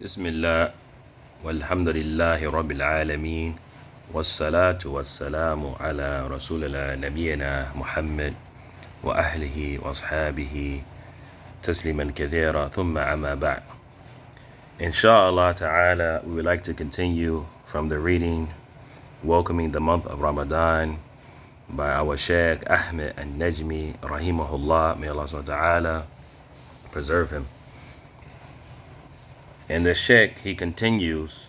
بسم الله والحمد لله رب العالمين والصلاة والسلام على رسول الله نبينا محمد وأهله وأصحابه تسليما كثيرا ثم أما بعد. Inshallah ta'ala, we would like to continue from the reading welcoming the month of Ramadan by our Shaykh Ahmed An-Najmee rahimullah. May Allah subhanahu wa ta'ala preserve him. And the Shaykh, he continues,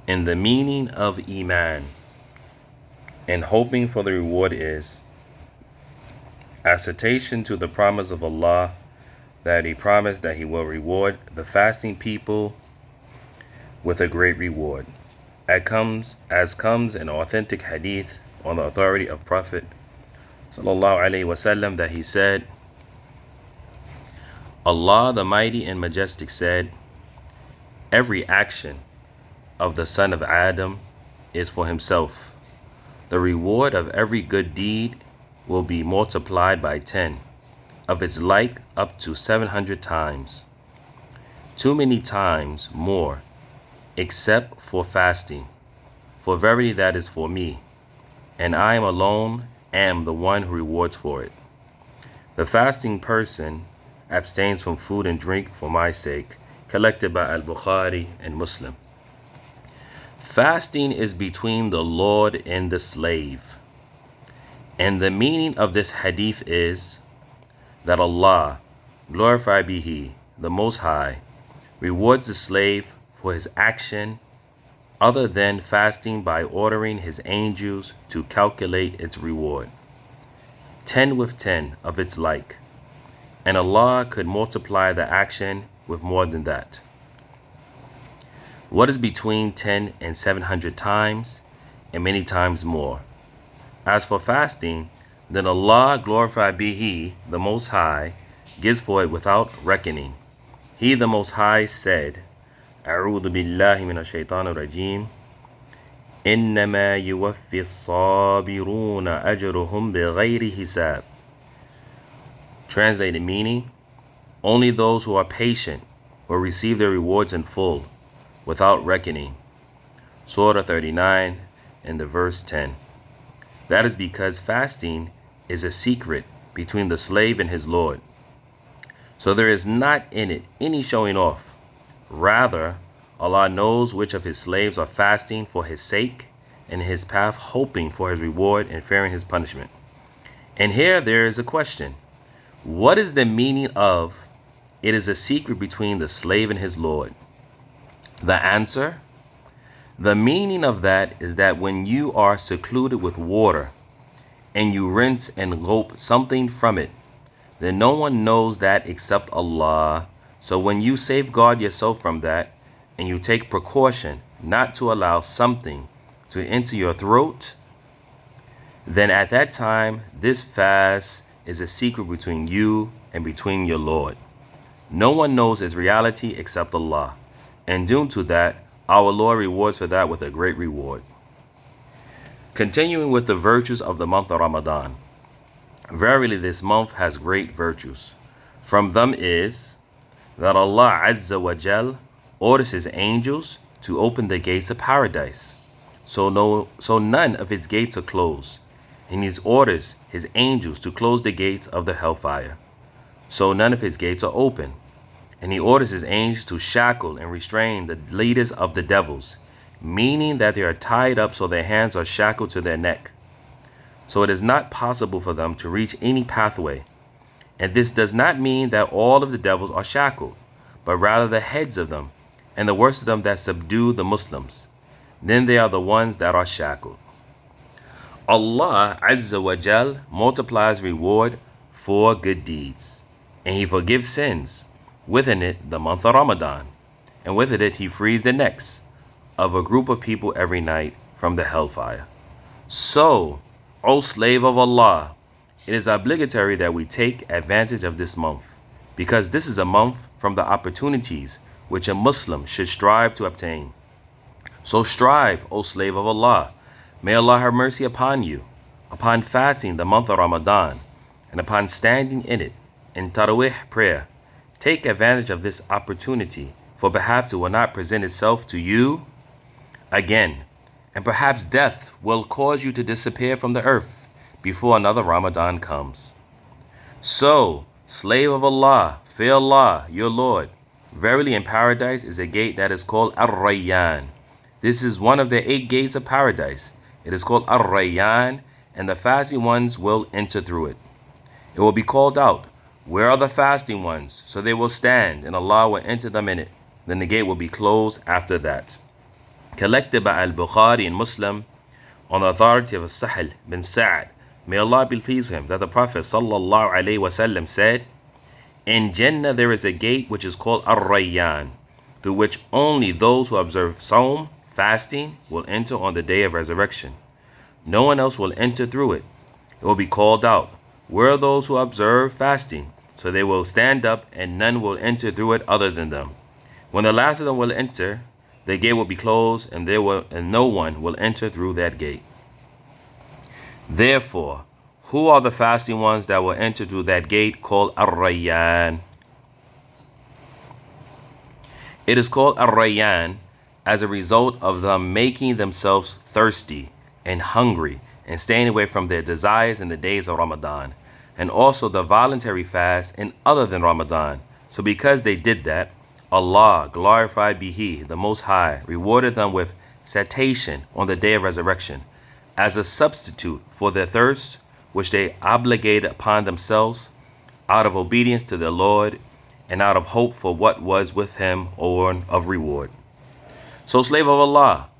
and the meaning of Iman and hoping for the reward is assertion to the promise of Allah that He promised that He will reward the fasting people with a great reward. As comes in authentic hadith on the authority of Prophet sallallahu alaihi wasallam that he said, Allah the Mighty and Majestic said, every action of the son of Adam is for himself. The reward of every good deed will be multiplied by 10, of its like up to 700 times. Too many times more, except for fasting. For verily that is for me, and I am alone am the one who rewards for it. The fasting person abstains from food and drink for my sake, collected by Al-Bukhari and Muslim. Fasting is between the Lord and the slave. And the meaning of this hadith is that Allah, glorified be He, the Most High, rewards the slave for his action other than fasting by ordering His angels to calculate its reward, 10 with 10 of its like. And Allah could multiply the action with more than that. What is between 10 and 700 times, and many times more? As for fasting, then Allah, glorified be He, the Most High, gives for it without reckoning. He, the Most High, said, A'udhu billahi minash shaitanir rajim. Innama yuwaffi as-sabiruna ajruhum bighayri hisab. Translated meaning, only those who are patient will receive their rewards in full, without reckoning. Surah 39 and the verse 10. That is because fasting is a secret between the slave and his Lord. So there is not in it any showing off. Rather, Allah knows which of His slaves are fasting for His sake and in His path, hoping for His reward and fearing His punishment. And here there is a question. What is the meaning of it is a secret between the slave and his Lord? The answer? The meaning of that is that when you are secluded with water and you rinse and gulp something from it, then no one knows that except Allah. So when you safeguard yourself from that and you take precaution not to allow something to enter your throat, then at that time this fast is a secret between you and between your Lord. No one knows its reality except Allah, and due to that, our Lord rewards for that with a great reward. Continuing with the virtues of the month of Ramadan. Verily this month has great virtues. From them is that Allah Azza wa Jal orders His angels to open the gates of paradise. So none of its gates are closed. And He orders His angels to close the gates of the hellfire. So none of His gates are open. And He orders His angels to shackle and restrain the leaders of the devils, meaning that they are tied up so their hands are shackled to their neck. So it is not possible for them to reach any pathway. And this does not mean that all of the devils are shackled, but rather the heads of them, and the worst of them that subdue the Muslims. Then they are the ones that are shackled. Allah Azza wa Jal multiplies reward for good deeds, and He forgives sins, within it the month of Ramadan, and within it He frees the necks of a group of people every night from the hellfire. So, O slave of Allah, it is obligatory that we take advantage of this month, because this is a month from the opportunities which a Muslim should strive to obtain. So strive, O slave of Allah. May Allah have mercy upon you, upon fasting the month of Ramadan, and upon standing in it in Taraweeh prayer, Take advantage of this opportunity, for perhaps it will not present itself to you again, and perhaps death will cause you to disappear from the earth before another Ramadan comes. So, slave of Allah, fear Allah, your Lord. Verily in paradise is a gate that is called Ar-Rayyan. This is one of the 8 gates of paradise. It is called Ar-Rayyan, and the fasting ones will enter through it. It will be called out, where are the fasting ones? So they will stand, and Allah will enter them in it. Then the gate will be closed after that. Collected by Al-Bukhari and Muslim on the authority of Sahal bin Sa'ad, may Allah be pleased with him, that the Prophet ﷺ said, in Jannah there is a gate which is called Ar-Rayyan, through which only those who observe Sawm, fasting, will enter on the day of resurrection. No one else will enter through it. It will be called out, where are those who observe fasting? So they will stand up, and none will enter through it other than them. When the last of them will enter, the gate will be closed, and no one will enter through that gate. Therefore, who are the fasting ones that will enter through that gate called Ar-Rayyan? It is called Ar-Rayyan as a result of them making themselves thirsty and hungry and staying away from their desires in the days of Ramadan, and also the voluntary fast in other than Ramadan. So because they did that, Allah, glorified be He, the Most High, rewarded them with satiation on the day of resurrection as a substitute for their thirst, which they obligated upon themselves out of obedience to their Lord and out of hope for what was with Him or of reward. So, slave of Allah,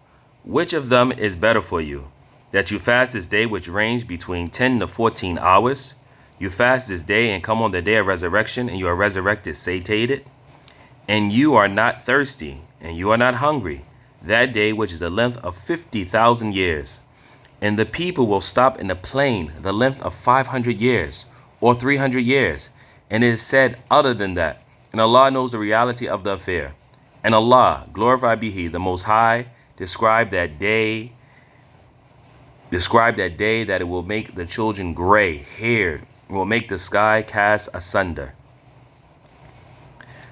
which of them is better for you? That you fast this day, which range between 10 to 14 hours? You fast this day and come on the day of resurrection, and you are resurrected satiated, and you are not thirsty, and you are not hungry, that day which is the length of 50,000 years. And the people will stop in the plain the length of 500 years or 300 years. And it is said other than that. And Allah knows the reality of the affair. And Allah, glorified be He, the Most High, described that day that it will make the children gray-haired. It will make the sky cast asunder.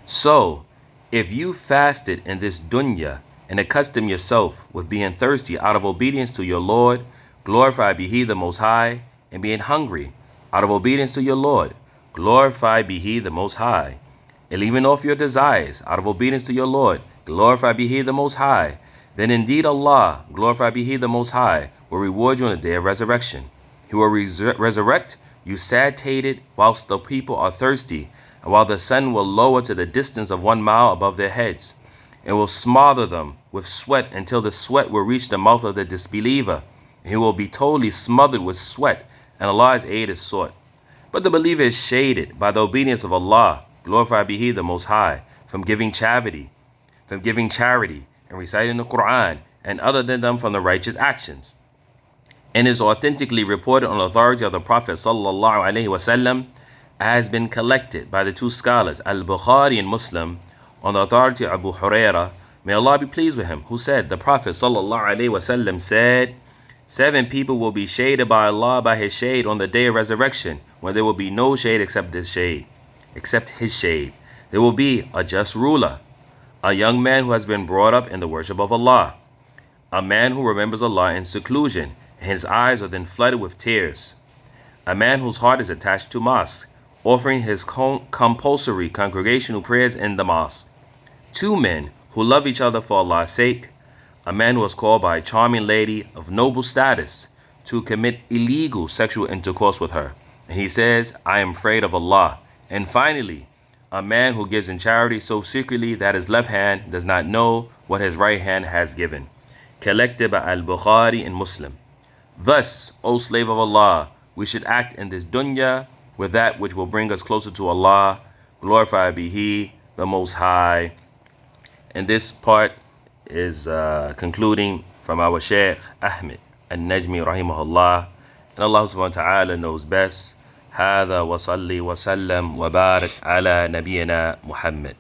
So, if you fasted in this dunya and accustom yourself with being thirsty out of obedience to your Lord, glorified be He, the Most High, and being hungry out of obedience to your Lord, glorified be He, the Most High, and leaving off your desires out of obedience to your Lord, glorified be He, the Most High, then indeed Allah, glorified be He, the Most High, will reward you on the day of resurrection. He will resurrect you satiated whilst the people are thirsty, and while the sun will lower to the distance of 1 mile above their heads, and will smother them with sweat until the sweat will reach the mouth of the disbeliever. He will be totally smothered with sweat, and Allah's aid is sought. But the believer is shaded by the obedience of Allah, glorified be He, the Most High, from giving charity, and reciting the Quran, and other than them from the righteous actions. And is authentically reported on the authority of the Prophet ﷺ, has been collected by the 2 scholars, Al-Bukhari and Muslim, on the authority of Abu Hurairah, may Allah be pleased with him, who said, the Prophet ﷺ said, 7 people will be shaded by Allah by His shade on the day of resurrection, when there will be no shade except His shade. There will be a just ruler, a young man who has been brought up in the worship of Allah, a man who remembers Allah in seclusion, and his eyes are then flooded with tears, a man whose heart is attached to mosque, offering his compulsory congregational prayers in the mosque, 2 men who love each other for Allah's sake, a man who was called by a charming lady of noble status to commit illegal sexual intercourse with her, and he says, I am afraid of Allah. And finally, a man who gives in charity so secretly that his left hand does not know what his right hand has given. Collected by Al-Bukhari and Muslim. Thus, O slave of Allah, we should act in this dunya with that which will bring us closer to Allah, glorified be He, the Most High. And this part is concluding from our Shaykh Ahmed An-Najmee rahimullah. And Allah subhanahu wa ta'ala knows best. هذا وصلي وسلم وبارك على نبينا محمد.